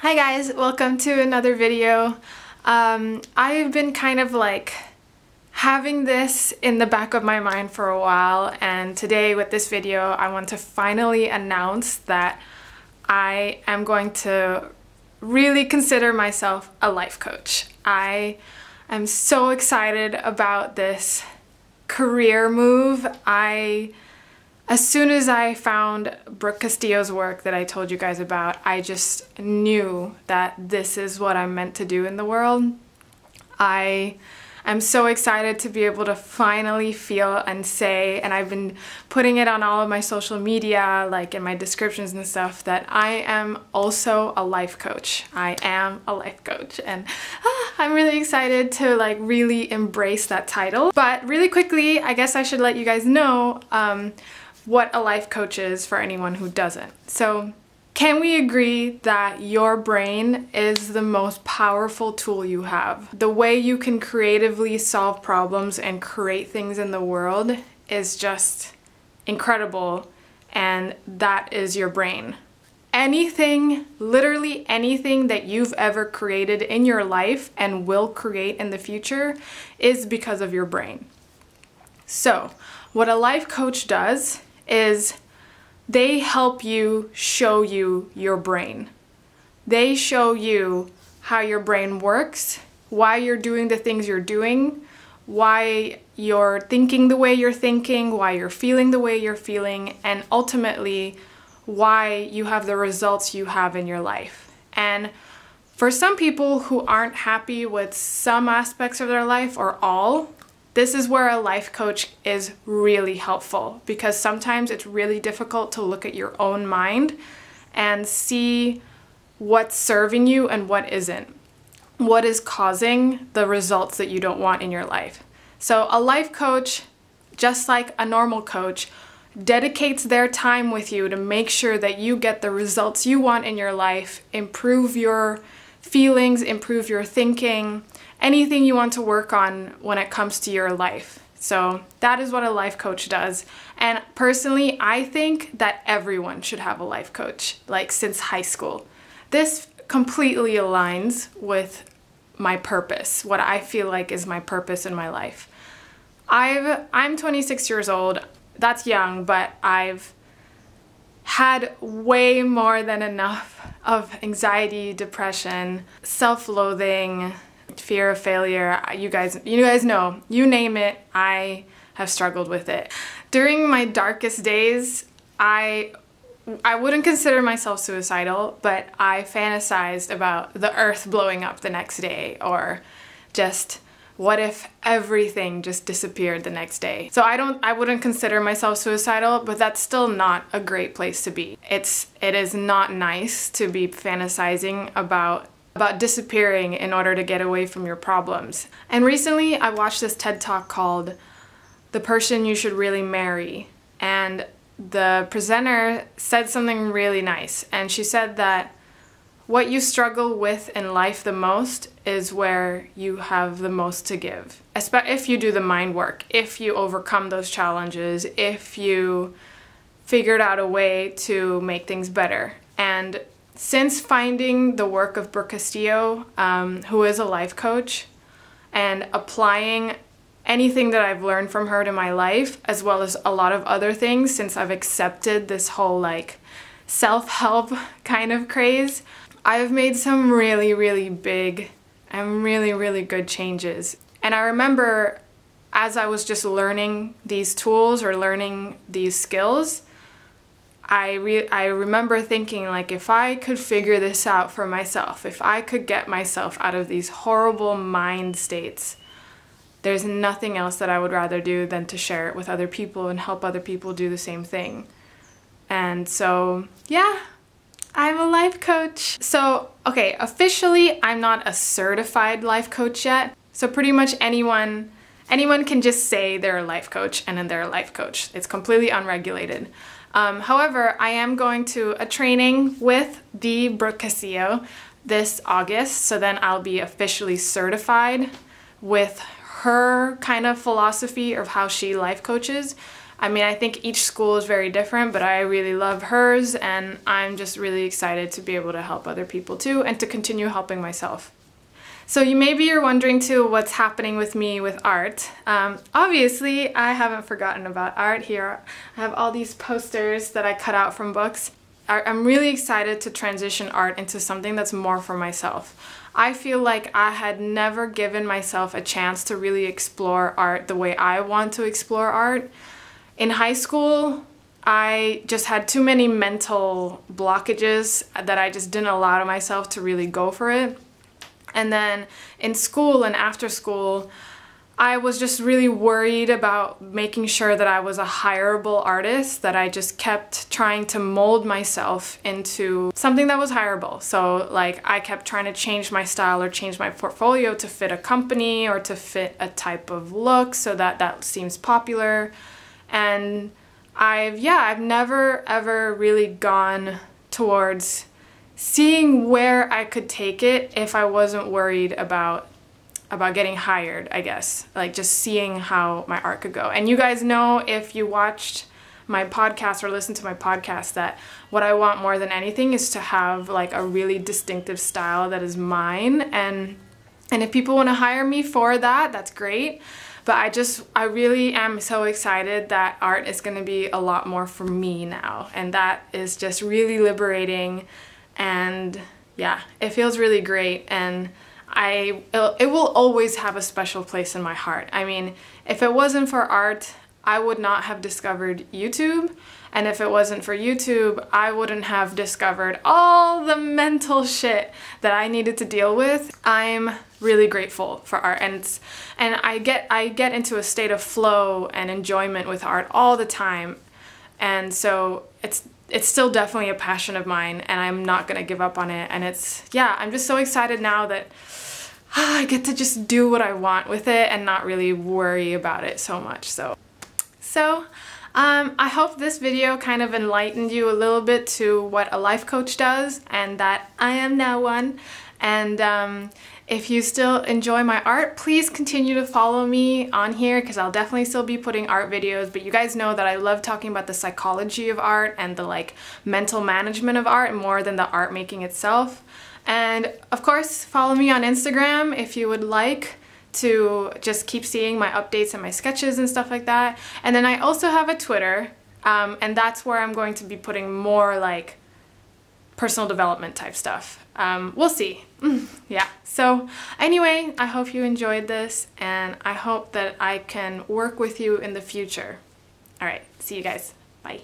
Hi guys, welcome to another video. I've been kind of like having this in the back of my mind for a while, and today with this video I want to finally announce that I am going to really consider myself a life coach. I am so excited about this career move. As soon as I found Brooke Castillo's work that I told you guys about, I just knew that this is what I'm meant to do in the world. I am so excited to be able to finally feel and say, and I've been putting it on all of my social media, like in my descriptions and stuff, that I am also a life coach. I am a life coach, and I'm really excited to like really embrace that title. But really quickly, I guess I should let you guys know what a life coach is for anyone who doesn't. So, can we agree that your brain is the most powerful tool you have? The way you can creatively solve problems and create things in the world is just incredible, and that is your brain. Anything, literally anything that you've ever created in your life and will create in the future is because of your brain. So, what a life coach does is they help you show you your brain. They show you how your brain works, why you're doing the things you're doing, why you're thinking the way you're thinking, why you're feeling the way you're feeling, and ultimately why you have the results you have in your life. And for some people who aren't happy with some aspects of their life or all, this is where a life coach is really helpful, because sometimes it's really difficult to look at your own mind and see what's serving you and what isn't. What is causing the results that you don't want in your life. So a life coach, just like a normal coach, dedicates their time with you to make sure that you get the results you want in your life, improve your feelings, improve your thinking, anything you want to work on when it comes to your life. So that is what a life coach does. And personally, I think that everyone should have a life coach, like since high school. This completely aligns with my purpose, what I feel like is my purpose in my life. I'm 26 years old. That's young, but I've had way more than enough of anxiety, depression, self-loathing, fear of failure. You guys know, you name it, I have struggled with it. During my darkest days, I wouldn't consider myself suicidal, but I fantasized about the earth blowing up the next day, or just what if everything just disappeared the next day. So I wouldn't consider myself suicidal, but that's still not a great place to be. It is not nice to be fantasizing about disappearing in order to get away from your problems. And recently I watched this TED Talk called The Person You Should Really Marry, and the presenter said something really nice, and she said that what you struggle with in life the most is where you have the most to give. If you do the mind work, if you overcome those challenges, if you figured out a way to make things better. And since finding the work of Brooke Castillo, who is a life coach, and applying anything that I've learned from her to my life, as well as a lot of other things since I've accepted this whole like self-help kind of craze, I've made some really, really big and really, really good changes. And I remember as I was just learning these tools or learning these skills, I remember thinking, like, if I could figure this out for myself, if I could get myself out of these horrible mind states, there's nothing else that I would rather do than to share it with other people and help other people do the same thing. And so, yeah, I'm a life coach. So, okay, officially, I'm not a certified life coach yet. So pretty much anyone can just say they're a life coach and then they're a life coach. It's completely unregulated. However, I am going to a training with the Brooke Castillo this August, so then I'll be officially certified with her kind of philosophy of how she life coaches. I mean, I think each school is very different, but I really love hers, and I'm just really excited to be able to help other people too, and to continue helping myself. So maybe you're wondering too what's happening with me with art. Obviously, I haven't forgotten about art. Here I have all these posters that I cut out from books. I'm really excited to transition art into something that's more for myself. I feel like I had never given myself a chance to really explore art the way I want to explore art. In high school, I just had too many mental blockages that I just didn't allow myself to really go for it. And then in school and after school, I was just really worried about making sure that I was a hireable artist, that I just kept trying to mold myself into something that was hireable. So like I kept trying to change my style or change my portfolio to fit a company or to fit a type of look so that that seems popular. And I've never ever really gone towards seeing where I could take it if I wasn't worried about getting hired, I guess. Like just seeing how my art could go. And you guys know, if you watched my podcast or listened to my podcast, that what I want more than anything is to have like a really distinctive style that is mine. And if people want to hire me for that, that's great. But I really am so excited that art is going to be a lot more for me now. And that is just really liberating. And yeah, it feels really great, and it will always have a special place in my heart. I mean, if it wasn't for art, I would not have discovered YouTube, and if it wasn't for YouTube, I wouldn't have discovered all the mental shit that I needed to deal with. I'm really grateful for art, and I get into a state of flow and enjoyment with art all the time, and so it's still definitely a passion of mine, and I'm not gonna give up on it. And I'm just so excited now that I get to just do what I want with it and not really worry about it so much. So I hope this video kind of enlightened you a little bit to what a life coach does, and that I am now one. And if you still enjoy my art, please continue to follow me on here, because I'll definitely still be putting art videos. But you guys know that I love talking about the psychology of art and the like mental management of art more than the art making itself. And of course, follow me on Instagram if you would like to just keep seeing my updates and my sketches and stuff like that. And then I also have a Twitter, and that's where I'm going to be putting more like personal development type stuff. We'll see. Yeah. So anyway, I hope you enjoyed this, and I hope that I can work with you in the future. All right. See you guys. Bye.